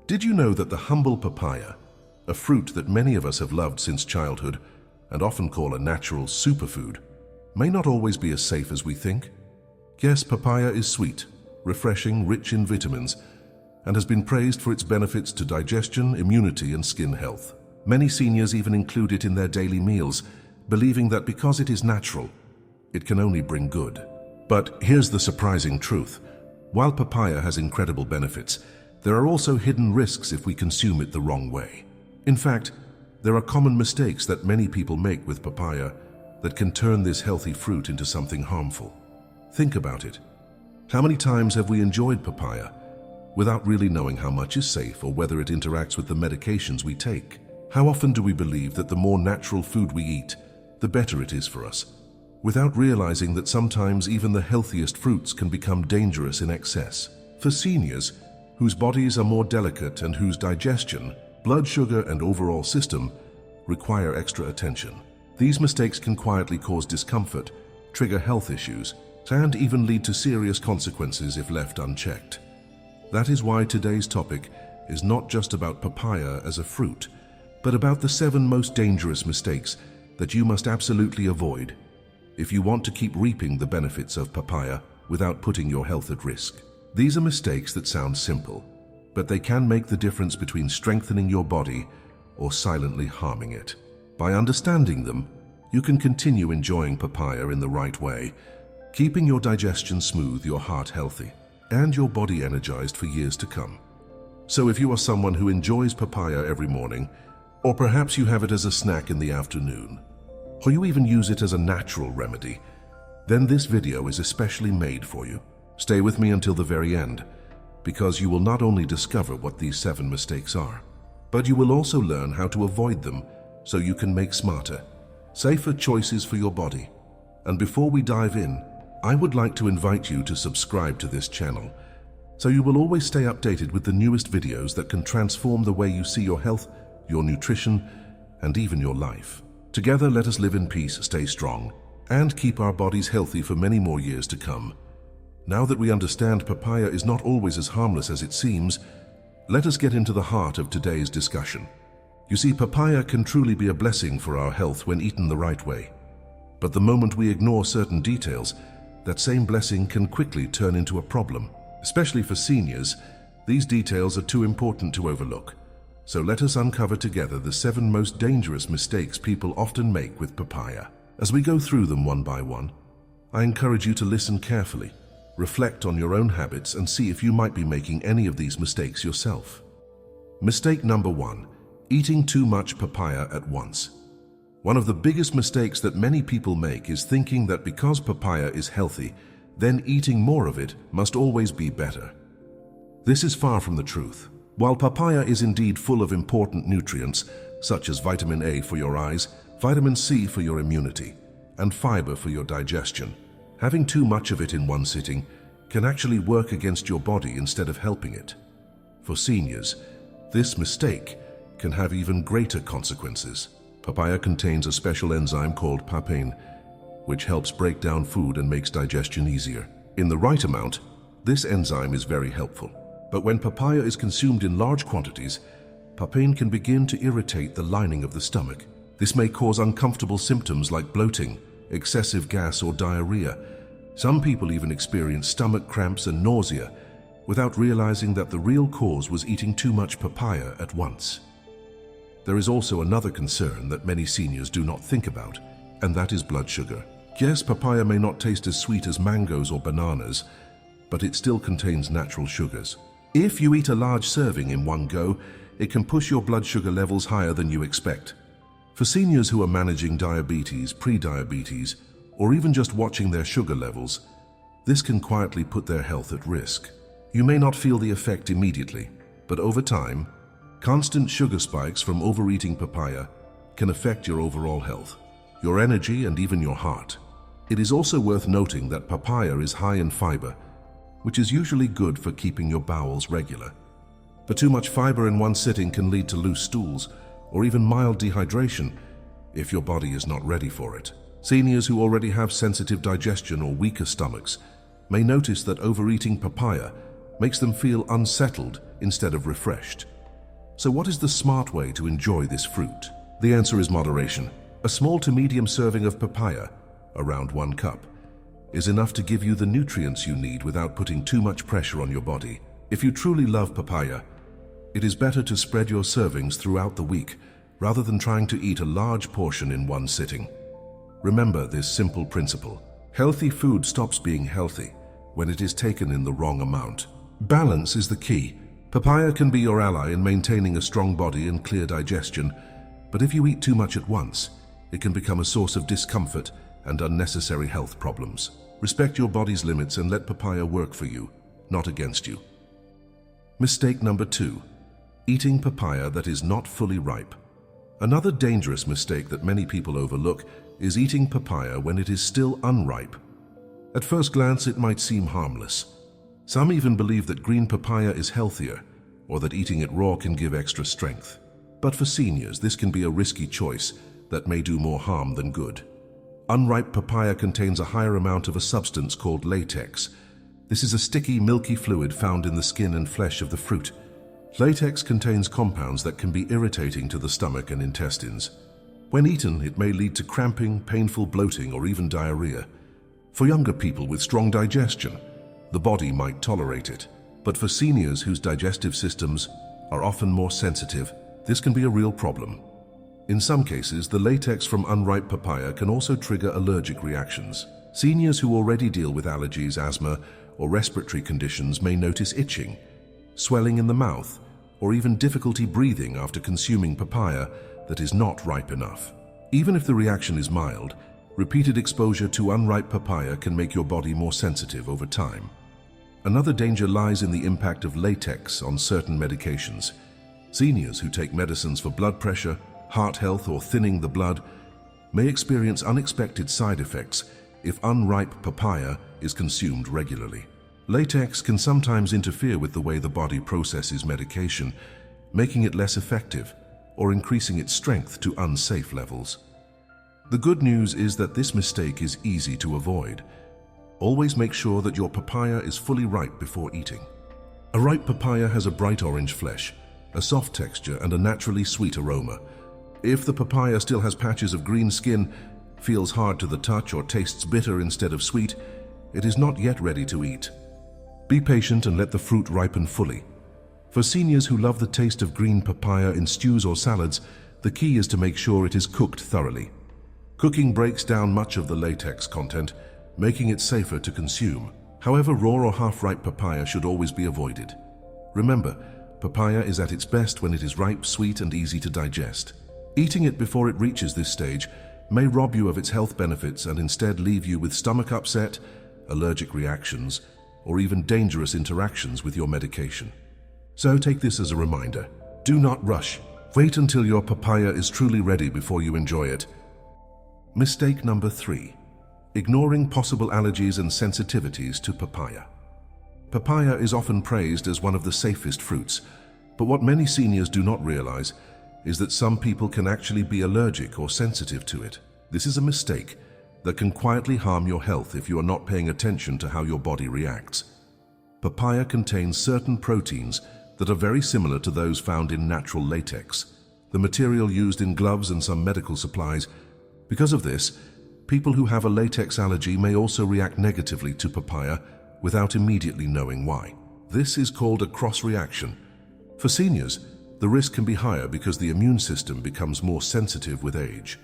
Did you know that the humble papaya, a fruit that many of us have loved since childhood and often call a natural superfood, may not always be as safe as we think? Yes, papaya is sweet, refreshing, rich in vitamins, and has been praised for its benefits to digestion, immunity, and skin health. Many seniors even include it in their daily meals, believing that because it is natural, it can only bring good. But here's the surprising truth. While papaya has incredible benefits, there are also hidden risks if we consume it the wrong way. In fact, there are common mistakes that many people make with papaya that can turn this healthy fruit into something harmful. Think about it. How many times have we enjoyed papaya without really knowing how much is safe or whether it interacts with the medications we take? How often do we believe that the more natural food we eat, the better it is for us, without realizing that sometimes even the healthiest fruits can become dangerous in excess? For seniors, whose bodies are more delicate and whose digestion, blood sugar, and overall system require extra attention, these mistakes can quietly cause discomfort, trigger health issues, and even lead to serious consequences if left unchecked. That is why today's topic is not just about papaya as a fruit, but about the 7 most dangerous mistakes that you must absolutely avoid if you want to keep reaping the benefits of papaya without putting your health at risk. These are mistakes that sound simple, but they can make the difference between strengthening your body or silently harming it. By understanding them, you can continue enjoying papaya in the right way, keeping your digestion smooth, your heart healthy, and your body energized for years to come. So if you are someone who enjoys papaya every morning, or perhaps you have it as a snack in the afternoon, or you even use it as a natural remedy, then this video is especially made for you. Stay with me until the very end, because you will not only discover what these 7 mistakes are, but you will also learn how to avoid them so you can make smarter, safer choices for your body. And before we dive in, I would like to invite you to subscribe to this channel, so you will always stay updated with the newest videos that can transform the way you see your health, your nutrition, and even your life. Together, let us live in peace, stay strong, and keep our bodies healthy for many more years to come. Now that we understand papaya is not always as harmless as it seems, let us get into the heart of today's discussion. You see, papaya can truly be a blessing for our health when eaten the right way. But the moment we ignore certain details, that same blessing can quickly turn into a problem. Especially for seniors, these details are too important to overlook. So let us uncover together the 7 most dangerous mistakes people often make with papaya. As we go through them one by one, I encourage you to listen carefully, reflect on your own habits, and see if you might be making any of these mistakes yourself. Mistake number 1, eating too much papaya at once. One of the biggest mistakes that many people make is thinking that because papaya is healthy, then eating more of it must always be better. This is far from the truth. While papaya is indeed full of important nutrients, such as vitamin A for your eyes, vitamin C for your immunity, and fiber for your digestion, having too much of it in one sitting can actually work against your body instead of helping it. For seniors, this mistake can have even greater consequences. Papaya contains a special enzyme called papain, which helps break down food and makes digestion easier. In the right amount, this enzyme is very helpful. But when papaya is consumed in large quantities, papain can begin to irritate the lining of the stomach. This may cause uncomfortable symptoms like bloating, excessive gas, or diarrhea. Some people even experience stomach cramps and nausea without realizing that the real cause was eating too much papaya at once. There is also another concern that many seniors do not think about, and that is blood sugar. Yes, papaya may not taste as sweet as mangoes or bananas, but it still contains natural sugars. If you eat a large serving in one go, it can push your blood sugar levels higher than you expect. For seniors who are managing diabetes, pre-diabetes, or even just watching their sugar levels, this can quietly put their health at risk. You may not feel the effect immediately, but over time, constant sugar spikes from overeating papaya can affect your overall health, your energy, and even your heart. It is also worth noting that papaya is high in fiber, which is usually good for keeping your bowels regular. But too much fiber in one sitting can lead to loose stools or even mild dehydration if your body is not ready for it. Seniors who already have sensitive digestion or weaker stomachs may notice that overeating papaya makes them feel unsettled instead of refreshed. So what is the smart way to enjoy this fruit? The answer is moderation. A small to medium serving of papaya, around 1 cup, is enough to give you the nutrients you need without putting too much pressure on your body. If you truly love papaya, it is better to spread your servings throughout the week rather than trying to eat a large portion in one sitting. Remember this simple principle. Healthy food stops being healthy when it is taken in the wrong amount. Balance is the key. Papaya can be your ally in maintaining a strong body and clear digestion, but if you eat too much at once, it can become a source of discomfort and unnecessary health problems. Respect your body's limits and let papaya work for you, not against you. Mistake number 2. Eating papaya that is not fully ripe. Another dangerous mistake that many people overlook is eating papaya when it is still unripe. At first glance, it might seem harmless. Some even believe that green papaya is healthier, or that eating it raw can give extra strength. But for seniors, this can be a risky choice that may do more harm than good. Unripe papaya contains a higher amount of a substance called latex. This is a sticky, milky fluid found in the skin and flesh of the fruit. Latex contains compounds that can be irritating to the stomach and intestines. When eaten, it may lead to cramping, painful bloating, or even diarrhea. For younger people with strong digestion, the body might tolerate it. But for seniors whose digestive systems are often more sensitive, this can be a real problem. In some cases, the latex from unripe papaya can also trigger allergic reactions. Seniors who already deal with allergies, asthma, or respiratory conditions may notice itching, swelling in the mouth, or even difficulty breathing after consuming papaya that is not ripe enough. Even if the reaction is mild, repeated exposure to unripe papaya can make your body more sensitive over time. Another danger lies in the impact of latex on certain medications. Seniors who take medicines for blood pressure, heart health, or thinning the blood may experience unexpected side effects if unripe papaya is consumed regularly. Latex can sometimes interfere with the way the body processes medication, making it less effective or increasing its strength to unsafe levels. The good news is that this mistake is easy to avoid. Always make sure that your papaya is fully ripe before eating. A ripe papaya has a bright orange flesh, a soft texture, and a naturally sweet aroma. If the papaya still has patches of green skin, feels hard to the touch, or tastes bitter instead of sweet, it is not yet ready to eat. Be patient and let the fruit ripen fully. For seniors who love the taste of green papaya in stews or salads, the key is to make sure it is cooked thoroughly. Cooking breaks down much of the latex content, making it safer to consume. However, raw or half-ripe papaya should always be avoided. Remember, papaya is at its best when it is ripe, sweet, and easy to digest. Eating it before it reaches this stage may rob you of its health benefits and instead leave you with stomach upset, allergic reactions, or even dangerous interactions with your medication. So take this as a reminder. Do not rush. Wait until your papaya is truly ready before you enjoy it. Mistake number 3. Ignoring possible allergies and sensitivities to papaya. Papaya is often praised as one of the safest fruits, but what many seniors do not realize is that some people can actually be allergic or sensitive to it. This is a mistake that can quietly harm your health if you are not paying attention to how your body reacts. Papaya contains certain proteins that are very similar to those found in natural latex, the material used in gloves and some medical supplies. Because of this, people who have a latex allergy may also react negatively to papaya without immediately knowing why. This is called a cross-reaction. For seniors, the risk can be higher because the immune system becomes more sensitive with age.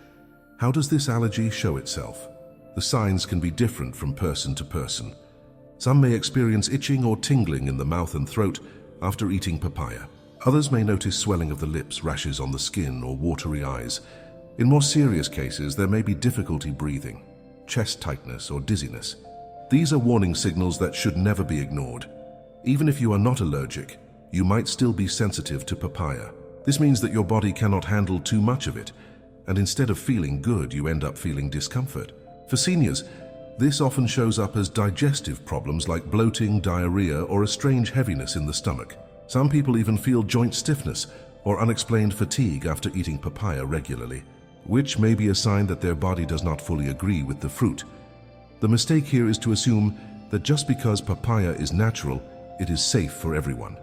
How does this allergy show itself? The signs can be different from person to person. Some may experience itching or tingling in the mouth and throat after eating papaya. Others may notice swelling of the lips, rashes on the skin, or watery eyes. In more serious cases, there may be difficulty breathing, chest tightness, or dizziness. These are warning signals that should never be ignored. Even if you are not allergic, you might still be sensitive to papaya. This means that your body cannot handle too much of it, and instead of feeling good, you end up feeling discomfort. For seniors, this often shows up as digestive problems like bloating, diarrhea, or a strange heaviness in the stomach. Some people even feel joint stiffness or unexplained fatigue after eating papaya regularly, which may be a sign that their body does not fully agree with the fruit. The mistake here is to assume that just because papaya is natural, it is safe for everyone.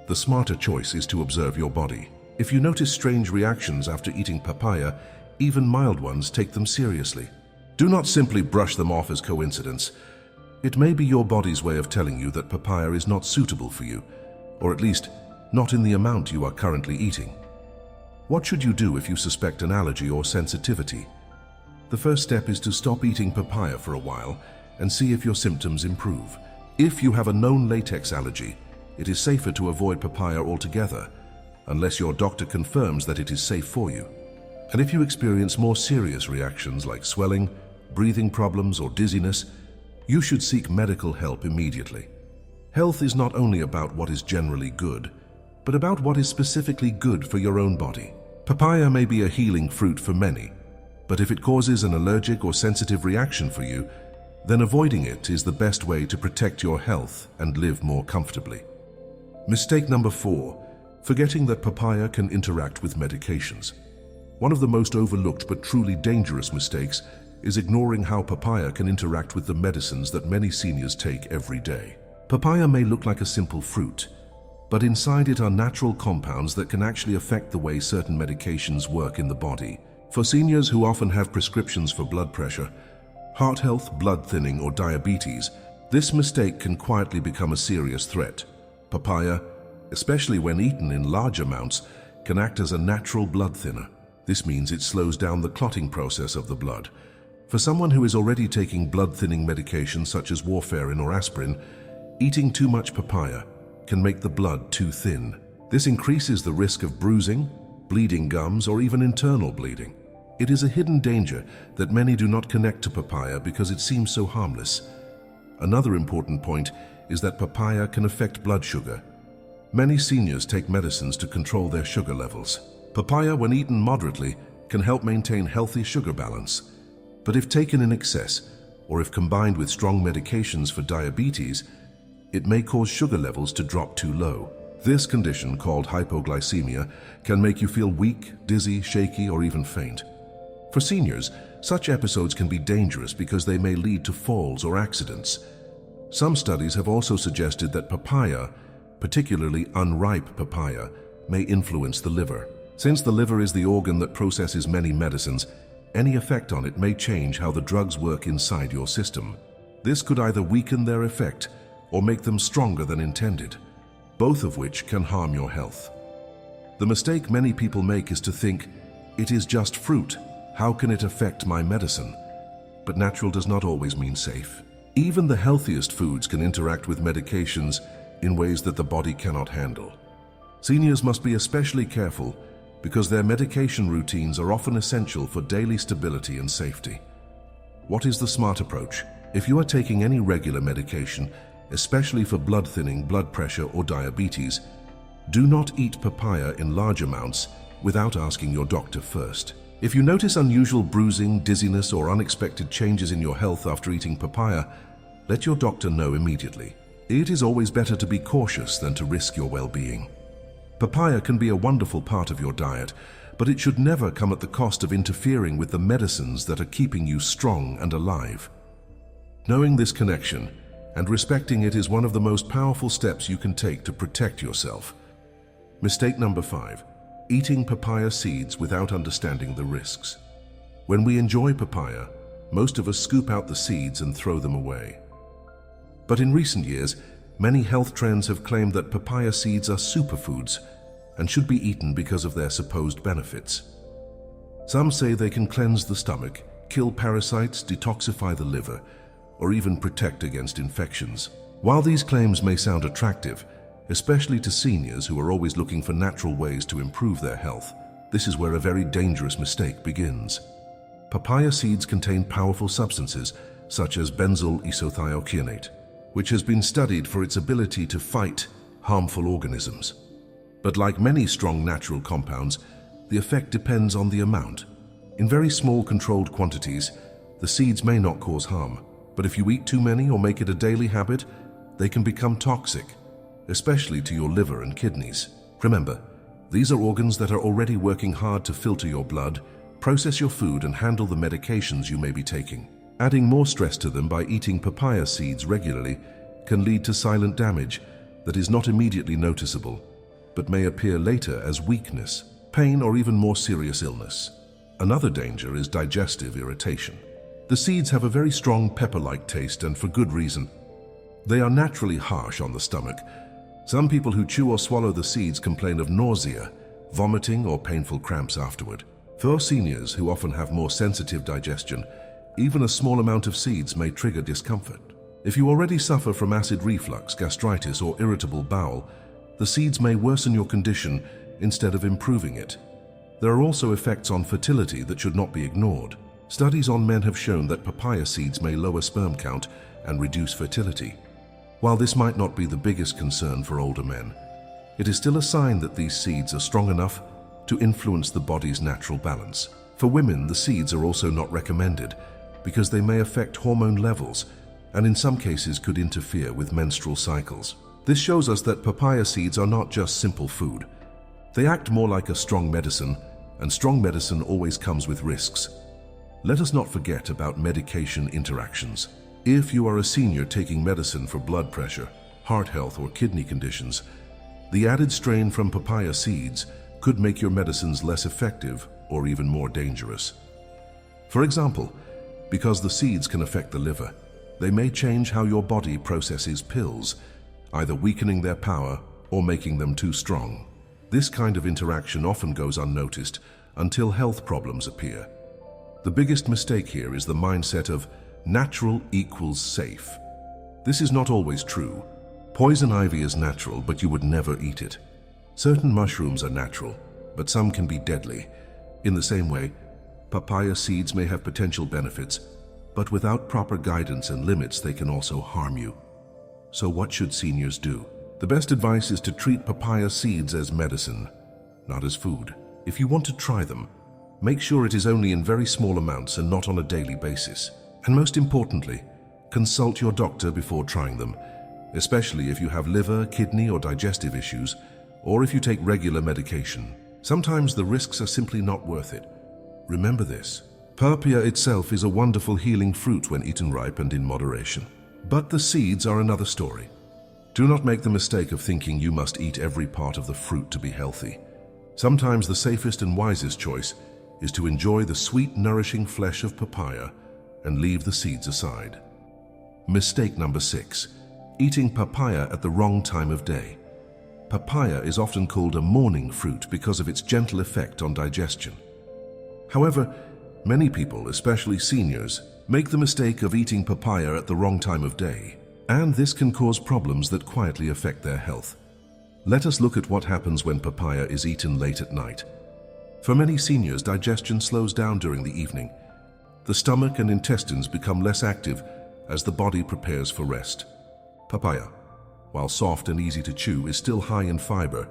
The smarter choice is to observe your body. If you notice strange reactions after eating papaya, even mild ones, take them seriously. Do not simply brush them off as coincidence. It may be your body's way of telling you that papaya is not suitable for you, or at least not in the amount you are currently eating. What should you do if you suspect an allergy or sensitivity? The first step is to stop eating papaya for a while and see if your symptoms improve. If you have a known latex allergy, it is safer to avoid papaya altogether, unless your doctor confirms that it is safe for you. And if you experience more serious reactions like swelling, breathing problems, or dizziness, you should seek medical help immediately. Health is not only about what is generally good, but about what is specifically good for your own body. Papaya may be a healing fruit for many, but if it causes an allergic or sensitive reaction for you, then avoiding it is the best way to protect your health and live more comfortably. Mistake number 4, forgetting that papaya can interact with medications. One of the most overlooked but truly dangerous mistakes is ignoring how papaya can interact with the medicines that many seniors take every day. Papaya may look like a simple fruit, but inside it are natural compounds that can actually affect the way certain medications work in the body. For seniors who often have prescriptions for blood pressure, heart health, blood thinning, or diabetes, this mistake can quietly become a serious threat. Papaya, especially when eaten in large amounts, can act as a natural blood thinner. This means it slows down the clotting process of the blood. For someone who is already taking blood-thinning medications such as warfarin or aspirin, eating too much papaya can make the blood too thin. This increases the risk of bruising, bleeding gums, or even internal bleeding. It is a hidden danger that many do not connect to papaya because it seems so harmless. Another important point is that papaya can affect blood sugar. Many seniors take medicines to control their sugar levels. Papaya, when eaten moderately, can help maintain healthy sugar balance. But if taken in excess, or if combined with strong medications for diabetes, it may cause sugar levels to drop too low. This condition, called hypoglycemia, can make you feel weak, dizzy, shaky, or even faint. For seniors, such episodes can be dangerous because they may lead to falls or accidents. Some studies have also suggested that papaya, particularly unripe papaya, may influence the liver. Since the liver is the organ that processes many medicines, any effect on it may change how the drugs work inside your system. This could either weaken their effect or make them stronger than intended, both of which can harm your health. The mistake many people make is to think, it is just fruit, how can it affect my medicine? But natural does not always mean safe. Even the healthiest foods can interact with medications in ways that the body cannot handle. Seniors must be especially careful because their medication routines are often essential for daily stability and safety. What is the smart approach? If you are taking any regular medication, especially for blood thinning, blood pressure, or diabetes, do not eat papaya in large amounts without asking your doctor first. If you notice unusual bruising, dizziness, or unexpected changes in your health after eating papaya, let your doctor know immediately. It is always better to be cautious than to risk your well-being. Papaya can be a wonderful part of your diet, but it should never come at the cost of interfering with the medicines that are keeping you strong and alive. Knowing this connection and respecting it is one of the most powerful steps you can take to protect yourself. Mistake number 5, eating papaya seeds without understanding the risks. When we enjoy papaya, most of us scoop out the seeds and throw them away. But in recent years, many health trends have claimed that papaya seeds are superfoods and should be eaten because of their supposed benefits. Some say they can cleanse the stomach, kill parasites, detoxify the liver, or even protect against infections. While these claims may sound attractive, especially to seniors who are always looking for natural ways to improve their health, this is where a very dangerous mistake begins. Papaya seeds contain powerful substances such as benzyl isothiocyanate, which has been studied for its ability to fight harmful organisms. But like many strong natural compounds, the effect depends on the amount. In very small controlled quantities, the seeds may not cause harm, but if you eat too many or make it a daily habit, they can become toxic, especially to your liver and kidneys. Remember, these are organs that are already working hard to filter your blood, process your food, and handle the medications you may be taking. Adding more stress to them by eating papaya seeds regularly can lead to silent damage that is not immediately noticeable. but may appear later as weakness, pain, or even more serious illness. Another danger is digestive irritation. The seeds have a very strong pepper-like taste, and for good reason. They are naturally harsh on the stomach. Some people who chew or swallow the seeds complain of nausea, vomiting, or painful cramps afterward. For seniors who often have more sensitive digestion, even a small amount of seeds may trigger discomfort. If you already suffer from acid reflux, gastritis, or irritable bowel, the seeds may worsen your condition instead of improving it. There are also effects on fertility that should not be ignored. Studies on men have shown that papaya seeds may lower sperm count and reduce fertility. While this might not be the biggest concern for older men, it is still a sign that these seeds are strong enough to influence the body's natural balance. For women, the seeds are also not recommended because they may affect hormone levels and in some cases could interfere with menstrual cycles. This shows us that papaya seeds are not just simple food. They act more like a strong medicine, and strong medicine always comes with risks. Let us not forget about medication interactions. If you are a senior taking medicine for blood pressure, heart health, or kidney conditions, the added strain from papaya seeds could make your medicines less effective or even more dangerous. For example, because the seeds can affect the liver, they may change how your body processes pills, either weakening their power or making them too strong. This kind of interaction often goes unnoticed until health problems appear. The biggest mistake here is the mindset of natural equals safe. This is not always true. Poison ivy is natural, but you would never eat it. Certain mushrooms are natural, but some can be deadly. In the same way, papaya seeds may have potential benefits, but without proper guidance and limits, they can also harm you. So what should seniors do? The best advice is to treat papaya seeds as medicine, not as food. If you want to try them, make sure it is only in very small amounts and not on a daily basis. And most importantly, consult your doctor before trying them, especially if you have liver, kidney, or digestive issues, or if you take regular medication. Sometimes the risks are simply not worth it. Remember this. Papaya itself is a wonderful healing fruit when eaten ripe and in moderation. But the seeds are another story. Do not make the mistake of thinking you must eat every part of the fruit to be healthy. Sometimes the safest and wisest choice is to enjoy the sweet, nourishing flesh of papaya and leave the seeds aside. Mistake number 6. Eating papaya at the wrong time of day. Papaya is often called a morning fruit because of its gentle effect on digestion. However, many people, especially seniors, make the mistake of eating papaya at the wrong time of day, and this can cause problems that quietly affect their health. Let us look at what happens when papaya is eaten late at night. For many seniors, digestion slows down during the evening. The stomach and intestines become less active as the body prepares for rest. Papaya, while soft and easy to chew, is still high in fiber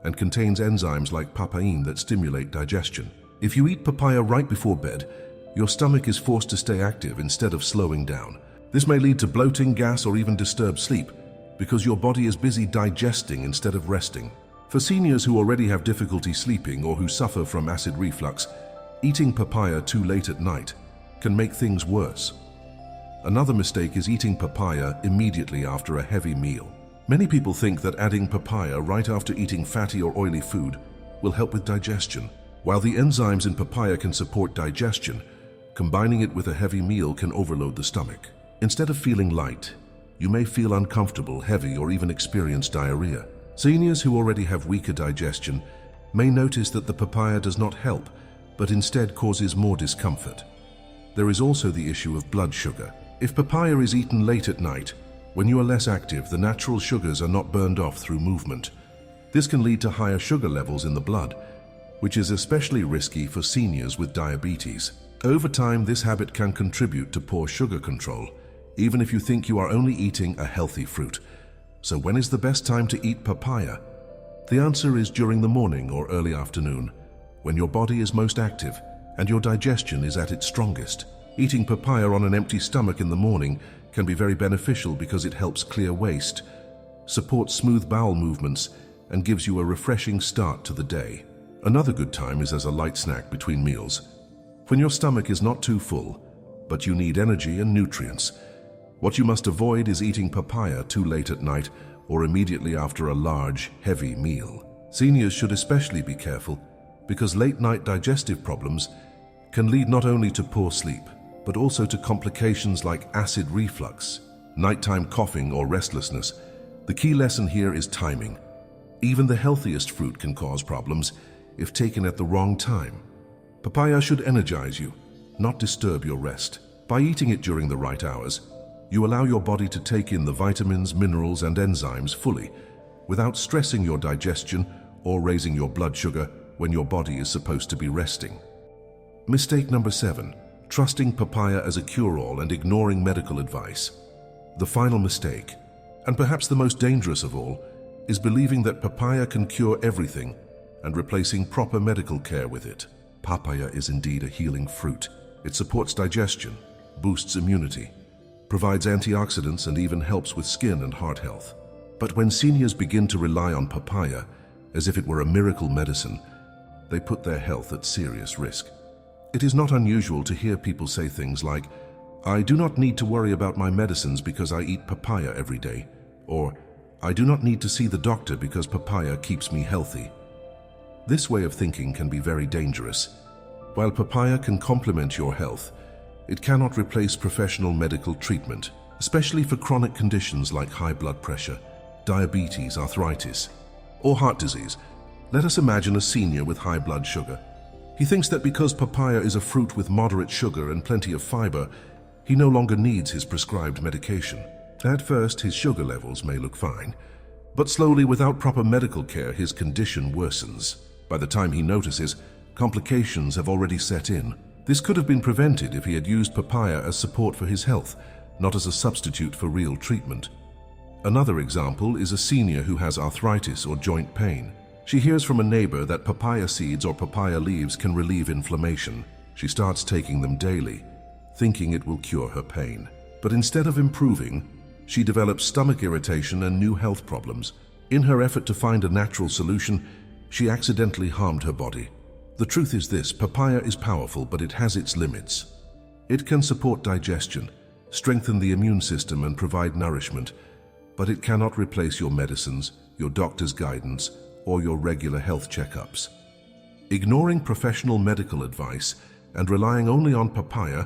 and contains enzymes like papain that stimulate digestion. If you eat papaya right before bed, your stomach is forced to stay active instead of slowing down. This may lead to bloating, gas, or even disturbed sleep because your body is busy digesting instead of resting. For seniors who already have difficulty sleeping or who suffer from acid reflux, eating papaya too late at night can make things worse. Another mistake is eating papaya immediately after a heavy meal. Many people think that adding papaya right after eating fatty or oily food will help with digestion. While the enzymes in papaya can support digestion, combining it with a heavy meal can overload the stomach. Instead of feeling light, you may feel uncomfortable, heavy, or even experience diarrhea. Seniors who already have weaker digestion may notice that the papaya does not help, but instead causes more discomfort. There is also the issue of blood sugar. If papaya is eaten late at night, when you are less active, the natural sugars are not burned off through movement. This can lead to higher sugar levels in the blood, which is especially risky for seniors with diabetes. Over time, this habit can contribute to poor sugar control, even if you think you are only eating a healthy fruit. So when is the best time to eat papaya? The answer is during the morning or early afternoon, when your body is most active and your digestion is at its strongest. Eating papaya on an empty stomach in the morning can be very beneficial because it helps clear waste, supports smooth bowel movements, and gives you a refreshing start to the day. Another good time is as a light snack between meals, when your stomach is not too full, but you need energy and nutrients. What you must avoid is eating papaya too late at night or immediately after a large, heavy meal. Seniors should especially be careful because late-night digestive problems can lead not only to poor sleep, but also to complications like acid reflux, nighttime coughing, or restlessness. The key lesson here is timing. Even the healthiest fruit can cause problems if taken at the wrong time. Papaya should energize you, not disturb your rest. By eating it during the right hours, you allow your body to take in the vitamins, minerals, and enzymes fully, without stressing your digestion or raising your blood sugar when your body is supposed to be resting. Mistake number 7. Trusting papaya as a cure-all and ignoring medical advice. The final mistake, and perhaps the most dangerous of all, is believing that papaya can cure everything and replacing proper medical care with it. Papaya is indeed a healing fruit. It supports digestion, boosts immunity, provides antioxidants, and even helps with skin and heart health. But when seniors begin to rely on papaya as if it were a miracle medicine, they put their health at serious risk. It is not unusual to hear people say things like, "I do not need to worry about my medicines because I eat papaya every day," or "I do not need to see the doctor because papaya keeps me healthy." This way of thinking can be very dangerous. While papaya can complement your health, it cannot replace professional medical treatment, especially for chronic conditions like high blood pressure, diabetes, arthritis, or heart disease. Let us imagine a senior with high blood sugar. He thinks that because papaya is a fruit with moderate sugar and plenty of fiber, he no longer needs his prescribed medication. At first, his sugar levels may look fine, but slowly, without proper medical care, his condition worsens. By the time he notices, complications have already set in. This could have been prevented if he had used papaya as support for his health, not as a substitute for real treatment. Another example is a senior who has arthritis or joint pain. She hears from a neighbor that papaya seeds or papaya leaves can relieve inflammation. She starts taking them daily, thinking it will cure her pain. But instead of improving, she develops stomach irritation and new health problems. In her effort to find a natural solution, she accidentally harmed her body. The truth is this: papaya is powerful, but it has its limits. It can support digestion, strengthen the immune system, and provide nourishment, but it cannot replace your medicines, your doctor's guidance, or your regular health checkups. Ignoring professional medical advice and relying only on papaya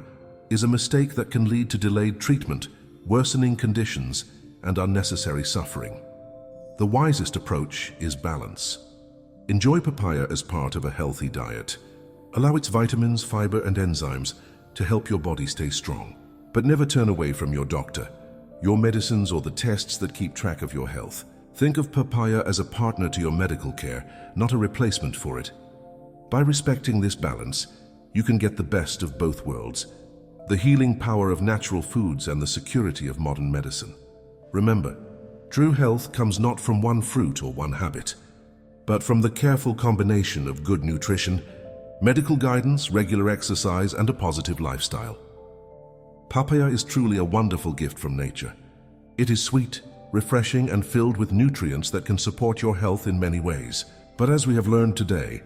is a mistake that can lead to delayed treatment, worsening conditions, and unnecessary suffering. The wisest approach is balance. Enjoy papaya as part of a healthy diet. Allow its vitamins, fiber, and enzymes to help your body stay strong. But never turn away from your doctor, your medicines, or the tests that keep track of your health. Think of papaya as a partner to your medical care, not a replacement for it. By respecting this balance, you can get the best of both worlds: the healing power of natural foods and the security of modern medicine. Remember, true health comes not from one fruit or one habit, but from the careful combination of good nutrition, medical guidance, regular exercise, and a positive lifestyle. Papaya is truly a wonderful gift from nature. It is sweet, refreshing, and filled with nutrients that can support your health in many ways. But as we have learned today,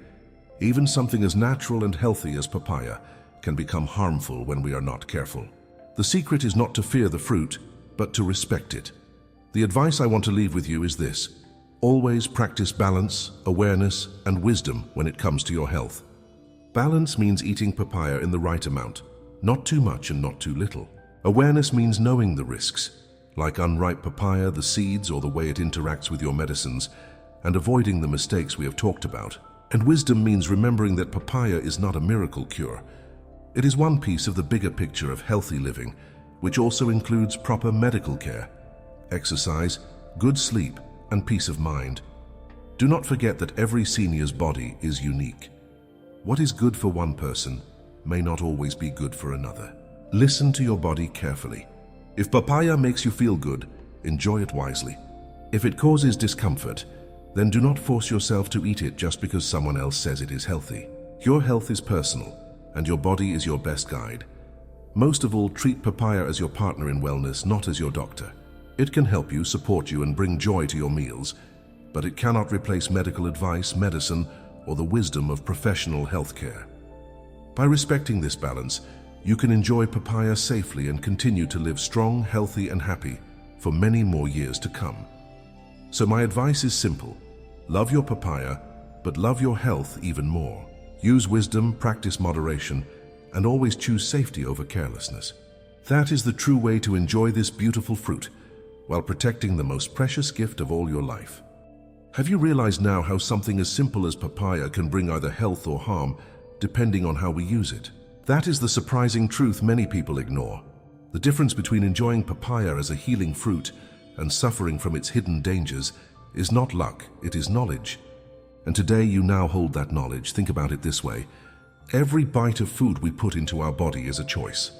even something as natural and healthy as papaya can become harmful when we are not careful. The secret is not to fear the fruit, but to respect it. The advice I want to leave with you is this: always practice balance, awareness, and wisdom when it comes to your health. Balance means eating papaya in the right amount, not too much and not too little. Awareness means knowing the risks, like unripe papaya, the seeds, or the way it interacts with your medicines, and avoiding the mistakes we have talked about. And wisdom means remembering that papaya is not a miracle cure. It is one piece of the bigger picture of healthy living, which also includes proper medical care, exercise, good sleep, and peace of mind. Do not forget that every senior's body is unique. What is good for one person may not always be good for another. Listen to your body carefully. If papaya makes you feel good, enjoy it wisely. If it causes discomfort, then do not force yourself to eat it just because someone else says it is healthy. Your health is personal, and your body is your best guide. Most of all, treat papaya as your partner in wellness, not as your doctor. It can help you, support you, and bring joy to your meals, but it cannot replace medical advice, medicine, or the wisdom of professional health care. By respecting this balance, you can enjoy papaya safely and continue to live strong, healthy, and happy for many more years to come. So my advice is simple: Love your papaya, but love your health even more. Use wisdom, practice moderation, and always choose safety over carelessness. That is the true way to enjoy this beautiful fruit, while protecting the most precious gift of all your life. Have you realized now how something as simple as papaya can bring either health or harm, depending on how we use it? That is the surprising truth many people ignore. The difference between enjoying papaya as a healing fruit and suffering from its hidden dangers is not luck, it is knowledge. And today you now hold that knowledge. Think about it this way. Every bite of food we put into our body is a choice.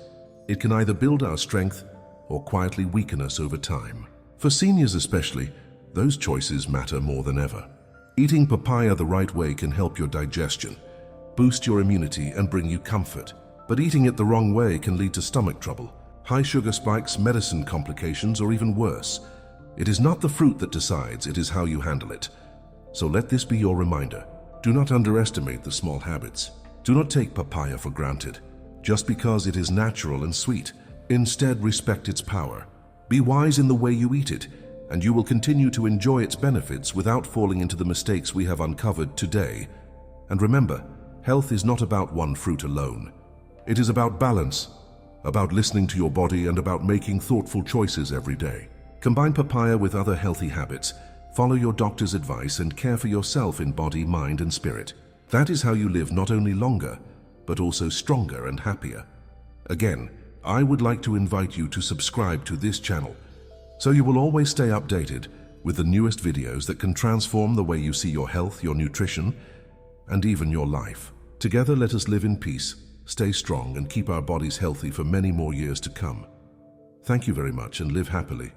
It can either build our strength or quietly weaken us over time. For seniors especially, those choices matter more than ever. Eating papaya the right way can help your digestion, boost your immunity, and bring you comfort. But eating it the wrong way can lead to stomach trouble, high sugar spikes, medicine complications, or even worse. It is not the fruit that decides, it is how you handle it. So let this be your reminder. Do not underestimate the small habits. Do not take papaya for granted, just because it is natural and sweet. Instead, respect its power. Be wise in the way you eat it, and you will continue to enjoy its benefits without falling into the mistakes we have uncovered today. And remember, health is not about one fruit alone. It is about balance, about listening to your body, and about making thoughtful choices every day. Combine papaya with other healthy habits, follow your doctor's advice, and care for yourself in body, mind, and spirit. That is how you live not only longer, but also stronger and happier. Again, I would like to invite you to subscribe to this channel, so you will always stay updated with the newest videos that can transform the way you see your health, your nutrition, and even your life. Together, let us live in peace, stay strong, and keep our bodies healthy for many more years to come. Thank you very much and live happily.